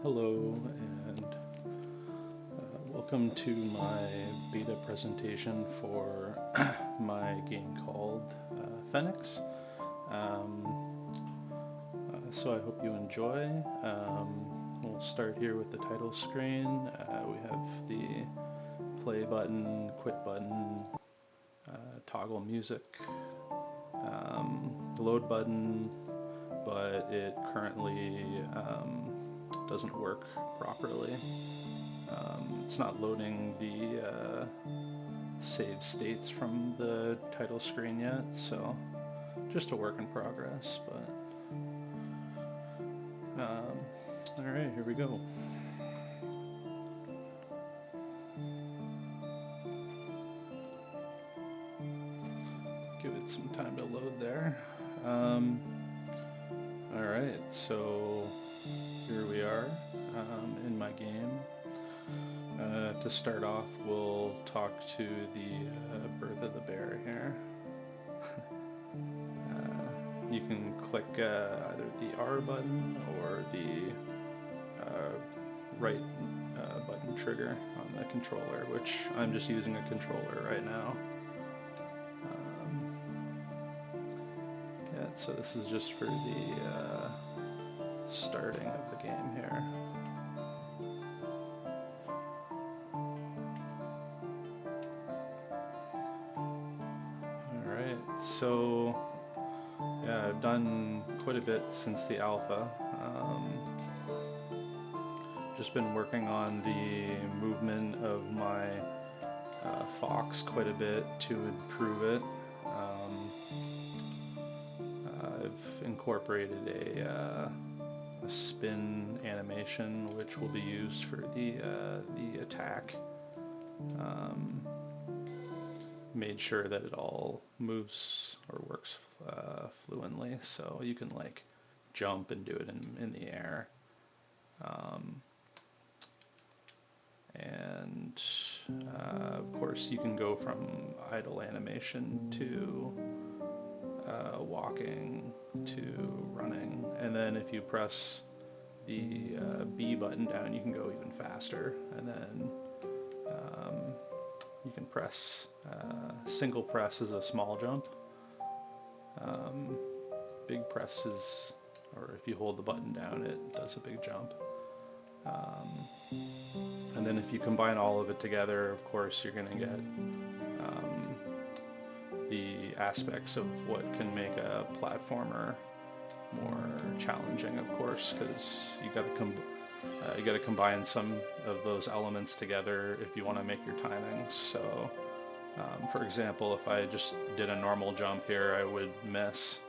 Hello, and welcome to my beta presentation for my game called Fenix. So I hope you enjoy. We'll start here with the title screen. We have the play button, quit button, toggle music, load button, but it currently doesn't work properly. It's not loading the save states from the title screen yet, so just a work in progress, but alright, here we go. Give it some time to load there. Alright, so here we are in my game. To start off, we'll talk to the birth of the bear here. You can click either the R button or the right button trigger on the controller, which I'm just using a controller right now. Yeah, so this is just for the starting of the game here. Alright, so yeah, I've done quite a bit since the alpha. Just been working on the movement of my fox quite a bit to improve it. I've incorporated a spin animation which will be used for the attack. Made sure that it all moves or works fluently, so you can like jump and do it in the air. And of course you can go from idle animation to walking to running, and then if you press the B button down you can go even faster, and then you can press single press is a small jump, big press is, or if you hold the button down it does a big jump. And then if you combine all of it together, of course, you're going to get the aspects of what can make a platformer more challenging, of course, because you got to combine some of those elements together if you want to make your timings. So, for example, if I just did a normal jump here, I would miss.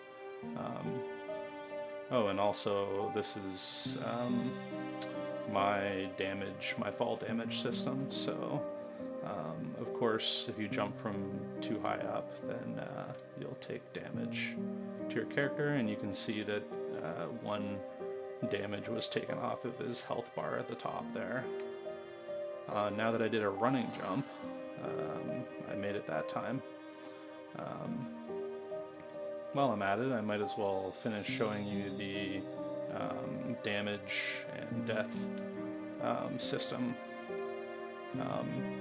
Oh, and also this is my fall damage system. So, of course, if you jump from too high up, then you'll take damage to your character, and you can see that one damage was taken off of his health bar at the top there. Now that I did a running jump, I made it that time. While I'm at it, I might as well finish showing you the damage and death system.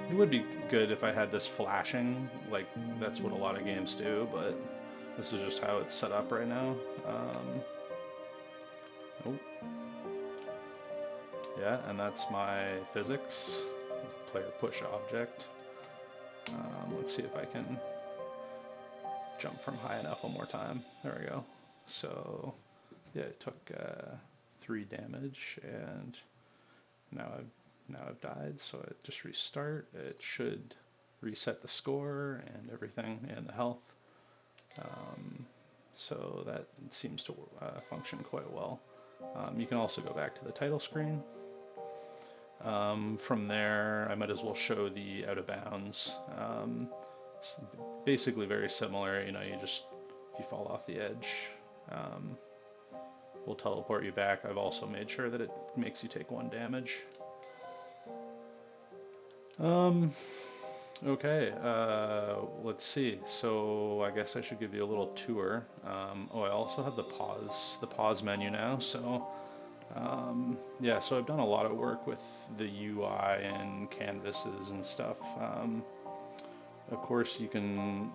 It would be good if I had this flashing, like that's what a lot of games do, but this is just how it's set up right now. Yeah, and that's my physics, player push object. Let's see if I can jump from high enough one more time. There we go. So yeah, it took 3 damage, and now I've died. So I just restart. It should reset the score and everything and the health. So that seems to function quite well. You can also go back to the title screen. From there, I might as well show the out of bounds. It's basically very similar. You know, if you fall off the edge, we'll teleport you back. I've also made sure that it makes you take 1 damage. Okay, let's see. So I guess I should give you a little tour. Oh, I also have the pause menu now. So Yeah, so I've done a lot of work with the UI and canvases and stuff. Of course, you can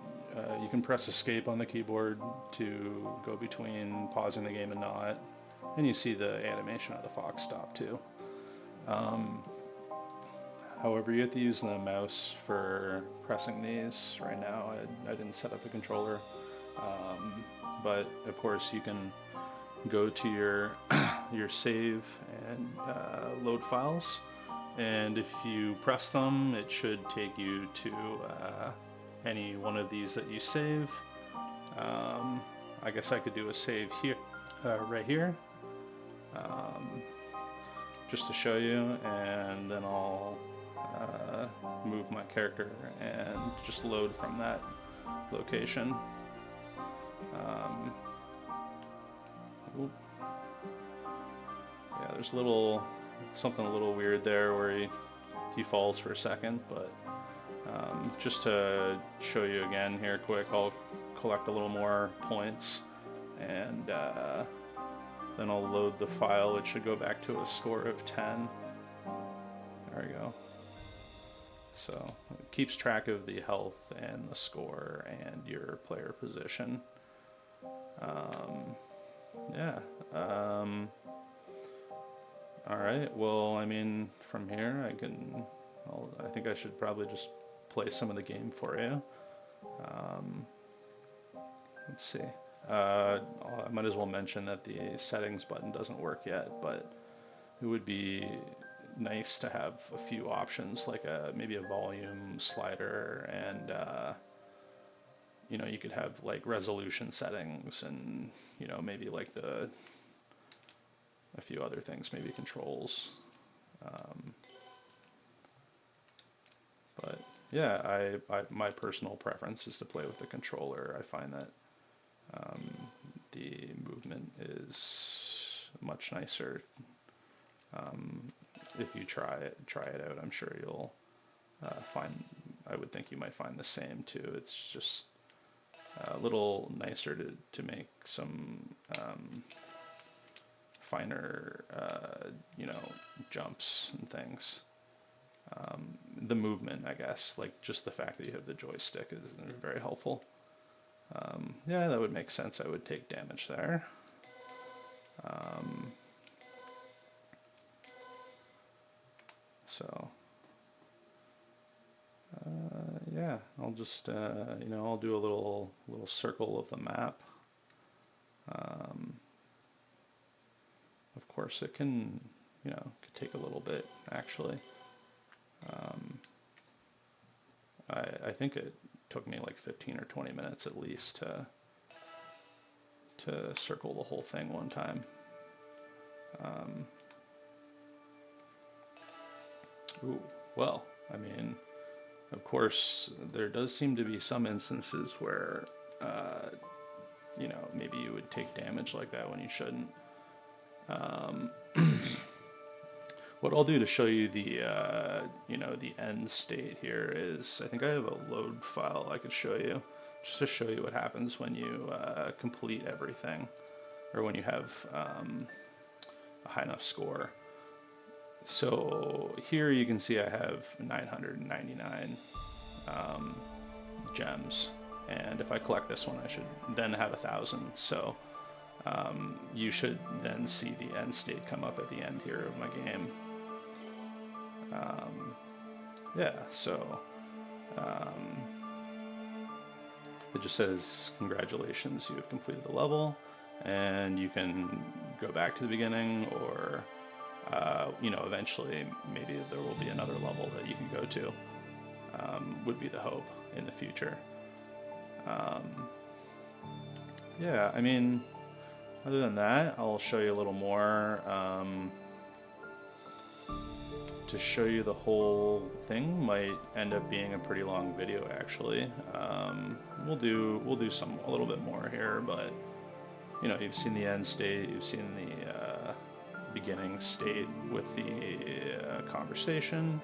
press escape on the keyboard to go between pausing the game and not, and you see the animation of the fox stop too. Um, However, you have to use the mouse for pressing these. Right now, I didn't set up the controller, um, but of course you can go to your your save and load files, and if you press them, it should take you to any one of these that you save. Um, I guess I could do a save here, right here, um, just to show you, and then I'll move my character and just load from that location. Um, yeah, there's something a little weird there where he falls for a second, but just to show you again here quick, I'll collect a little more points, and then I'll load the file. It should go back to a score of 10. There we go. So it keeps track of the health and the score and your player position. Yeah. All right. Well, I mean, from here I think I should probably just play some of the game for you. Let's see. I might as well mention that the settings button doesn't work yet, but it would be nice to have a few options, like maybe a volume slider, and you could have like resolution settings, and maybe like a few other things, maybe controls. But yeah, my personal preference is to play with the controller. I find that the movement is much nicer. If you try it out, I'm sure you'll find. I would think you might find the same too. It's just a little nicer to make some finer, jumps and things. The movement, I guess, like just the fact that you have the joystick is very helpful. Yeah, that would make sense. I would take damage there. So, yeah, I'll just, I'll do a little circle of the map. Of course, it can, could take a little bit, actually. I think it took me like 15 or 20 minutes at least to circle the whole thing one time. Ooh, well, I mean, of course, there does seem to be some instances where, maybe you would take damage like that when you shouldn't. What I'll do to show you the end state here is, I think I have a load file I could show you, just to show you what happens when you complete everything, or when you have a high enough score. So here you can see I have 999 gems, and if I collect this one, I should then have 1,000. So you should then see the end state come up at the end here of my game. Yeah, so it just says, congratulations, you have completed the level, and you can go back to the beginning, or eventually maybe there will be another level that you can go to, would be the hope in the future. Yeah, I mean, other than that, I'll show you a little more. To show you the whole thing might end up being a pretty long video, actually. We'll do a little bit more here, but you've seen the end state, you've seen the beginning state with the conversation.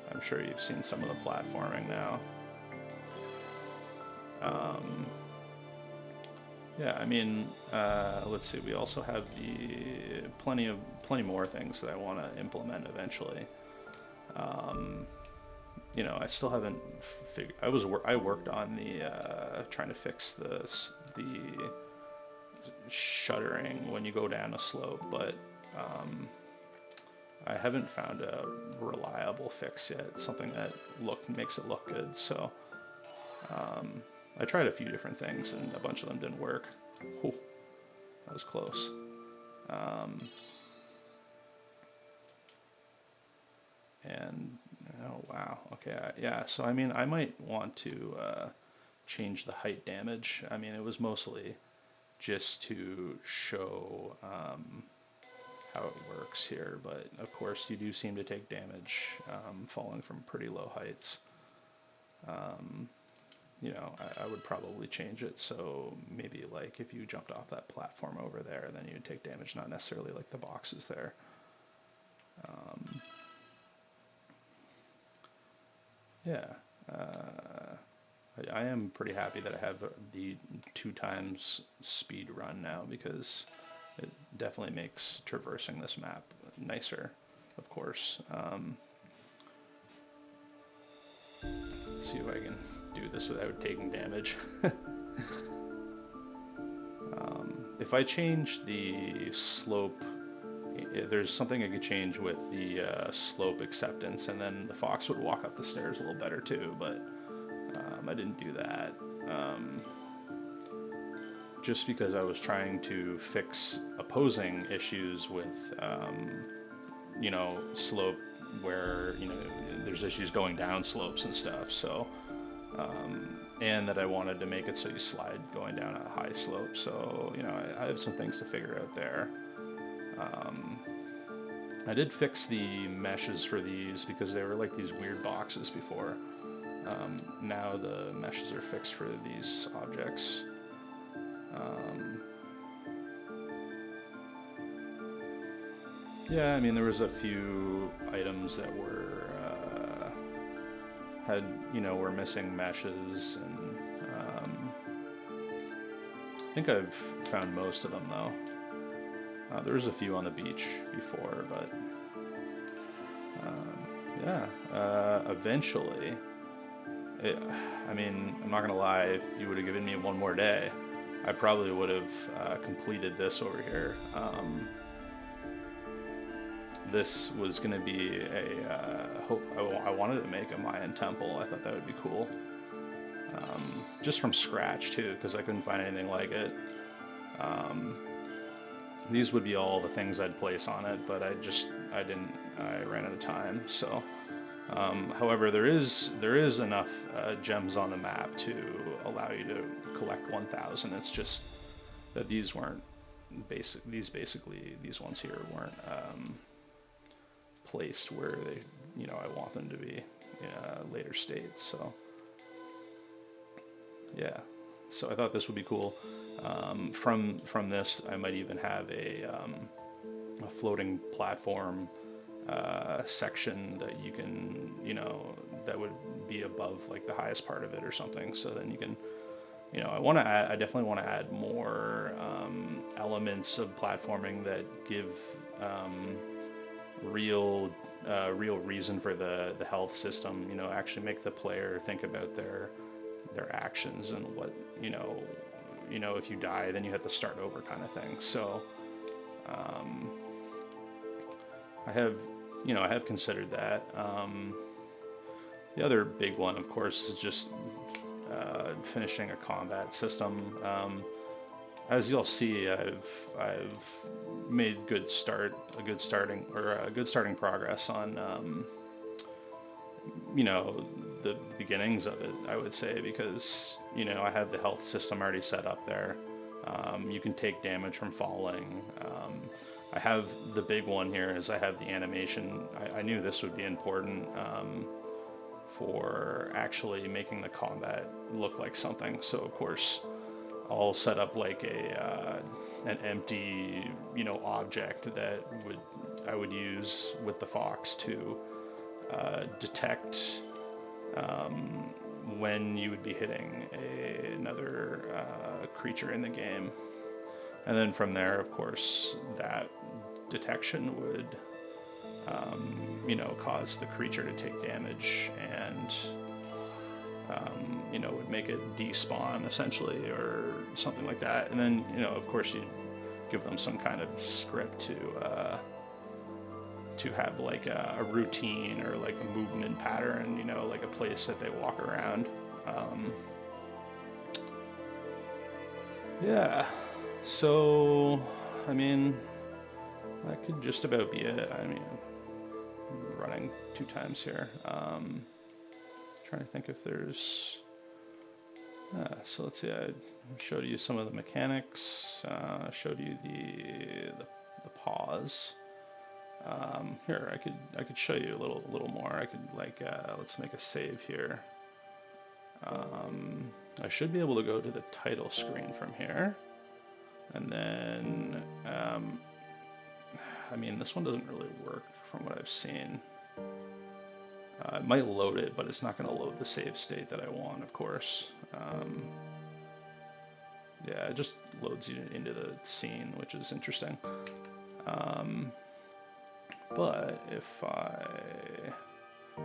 I'm sure you've seen some of the platforming now. Yeah, I mean, let's see. We also have the plenty more things that I want to implement eventually. Um, you know, I still haven't figured. I worked on the trying to fix the shuddering when you go down a slope, but um, I haven't found a reliable fix yet. Something that makes it look good. So I tried a few different things, and a bunch of them didn't work. Whew, that was close. Um, and oh wow, okay, yeah. So I mean, I might want to change the height damage. I mean, it was mostly just to show how it works here, but of course, you do seem to take damage falling from pretty low heights. You know, I would probably change it so maybe like if you jumped off that platform over there, then you'd take damage, not necessarily like the boxes there. Yeah, I am pretty happy that I have the 2 times speed run now, because it definitely makes traversing this map nicer, of course. Let's see if I can do this without taking damage. If I change the slope, there's something I could change with the slope acceptance, and then the fox would walk up the stairs a little better too, but I didn't do that. Just because I was trying to fix opposing issues with, you know, slope where, you know, there's issues going down slopes and stuff. So, and that I wanted to make it so you slide going down a high slope. So, you know, I have some things to figure out there. I did fix the meshes for these because they were like these weird boxes before. Now the meshes are fixed for these objects. Yeah, I mean, there was a few items that were were missing meshes, and I think I've found most of them though. There was a few on the beach before, but eventually, I mean, I'm not gonna lie. If you would have given me one more day, I probably would have completed this over here. This was going to be I wanted to make a Mayan temple. I thought that would be cool. Just from scratch too, because I couldn't find anything like it. These would be all the things I'd place on it, but I ran out of time. So, however, there is enough gems on the map to allow you to collect 1,000. It's just that these weren't these ones here weren't placed where they, you know, I want them to be in a later state. So yeah, so I thought this would be cool. From this, I might even have a floating platform section that you can, you know, that would be above like the highest part of it or something. So then you can, you know, I definitely want to add more elements of platforming that give real reason for the health system. You know, actually make the player think about their actions and what, you know, if you die, then you have to start over, kind of thing. So I have considered that. The other big one, of course, is just finishing a combat system. As you'll see, I've made good starting progress on you know, the beginnings of it, I would say, because, you know, I have the health system already set up there. You can take damage from falling. I have the big one here is I have the animation. I knew this would be important for actually making the combat look like something. So of course, I'll set up like an empty, you know, object that I would use with the fox to detect when you would be hitting another creature in the game. And then from there, of course, that detection would, cause the creature to take damage and, would make it despawn essentially or something like that. And then, of course, you give them some kind of script to have like a routine or like a movement pattern, like a place that they walk around. Yeah. So, I mean, that could just about be it. I mean, I'm running 2 times here. Trying to think if there's... so let's see, I showed you some of the mechanics, showed you the pause. Here, I could show you a little more. I could let's make a save here. I should be able to go to the title screen from here. And then, I mean, this one doesn't really work from what I've seen. It might load it, but it's not going to load the save state that I want, of course. Yeah, it just loads you into the scene, which is interesting. But if I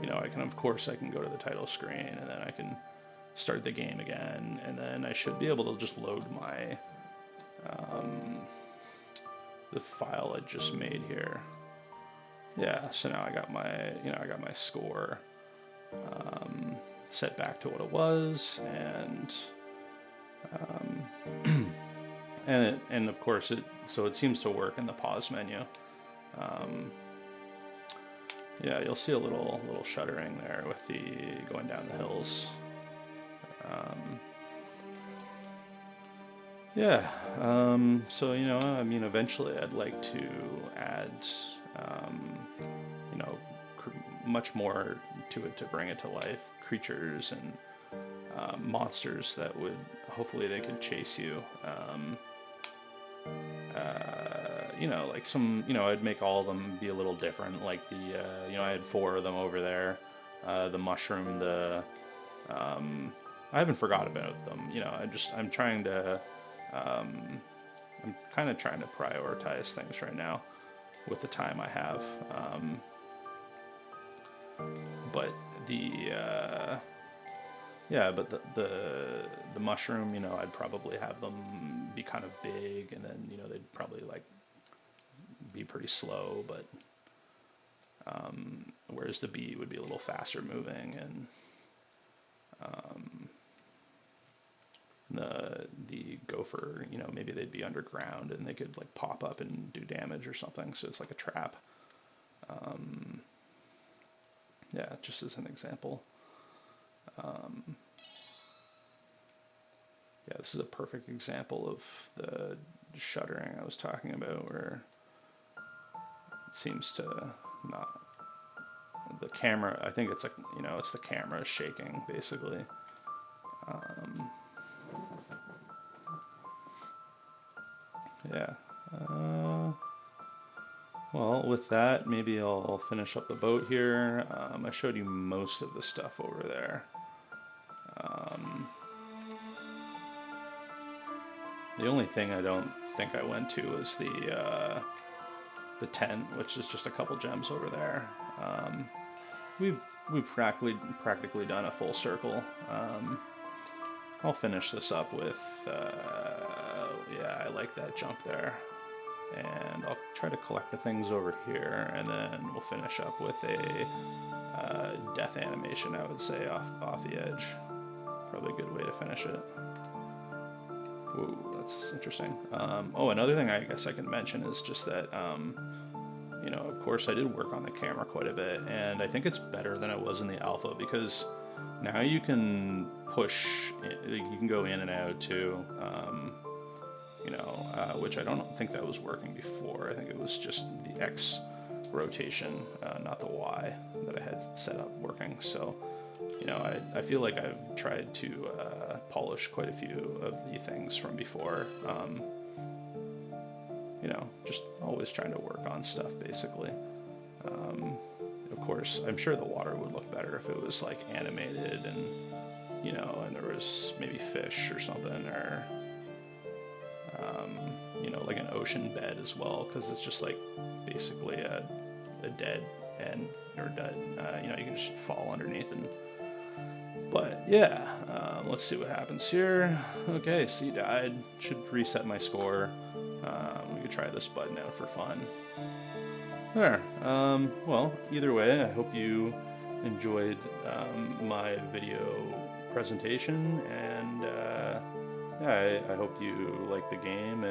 can, of course, I can go to the title screen, and then I can start the game again, and then I should be able to just load my the file I just made here. Yeah, so now I got my score set back to what it was, and and of course it seems to work in the pause menu. Yeah, you'll see a little shuddering there with the going down the hills. Yeah, so I mean, eventually I'd like to add much more to it to bring it to life, creatures and monsters that would, hopefully they could chase you. Like some, I'd make all of them be a little different, like the, I had 4 of them over there, the mushroom, I haven't forgot about them, I'm trying to, I'm kind of trying to prioritize things right now with the time I have, but the mushroom, I'd probably have them be kind of big, and then, they'd probably like be pretty slow, but whereas the bee would be a little faster moving, and the gopher, maybe they'd be underground and they could like pop up and do damage or something, so it's like a trap. Yeah, just as an example. Yeah, this is a perfect example of the shuddering I was talking about, where it seems to not, the camera, I think it's like, it's the camera shaking, basically. Yeah. Well, with that, maybe I'll finish up the boat here. I showed you most of the stuff over there. The only thing I don't think I went to was the tent, which is just a couple gems over there. We've practically done a full circle. I'll finish this up with, yeah, I like that jump there. And I'll try to collect the things over here, and then we'll finish up with a death animation, I would say, off the edge. Probably a good way to finish it. Ooh, that's interesting. Oh, another thing I guess I can mention is just that, of course I did work on the camera quite a bit, and I think it's better than it was in the alpha, because now you can push, you can go in and out too, which I don't think that was working before. I think it was just the X rotation, not the Y, that I had set up working. So, I feel like I've tried to polish quite a few of the things from before. Just always trying to work on stuff, basically. Of course, I'm sure the water would look better if it was like animated and you know, and there was maybe fish or something, or you know, like an ocean bed as well, because it's just like basically a dead end or dead, you know, you can just fall underneath. And but yeah, let's see what happens here. Okay, so you died. Should reset my score. We could try this button out for fun. There. Well, either way, I hope you enjoyed my video presentation, and yeah, I hope you like the game.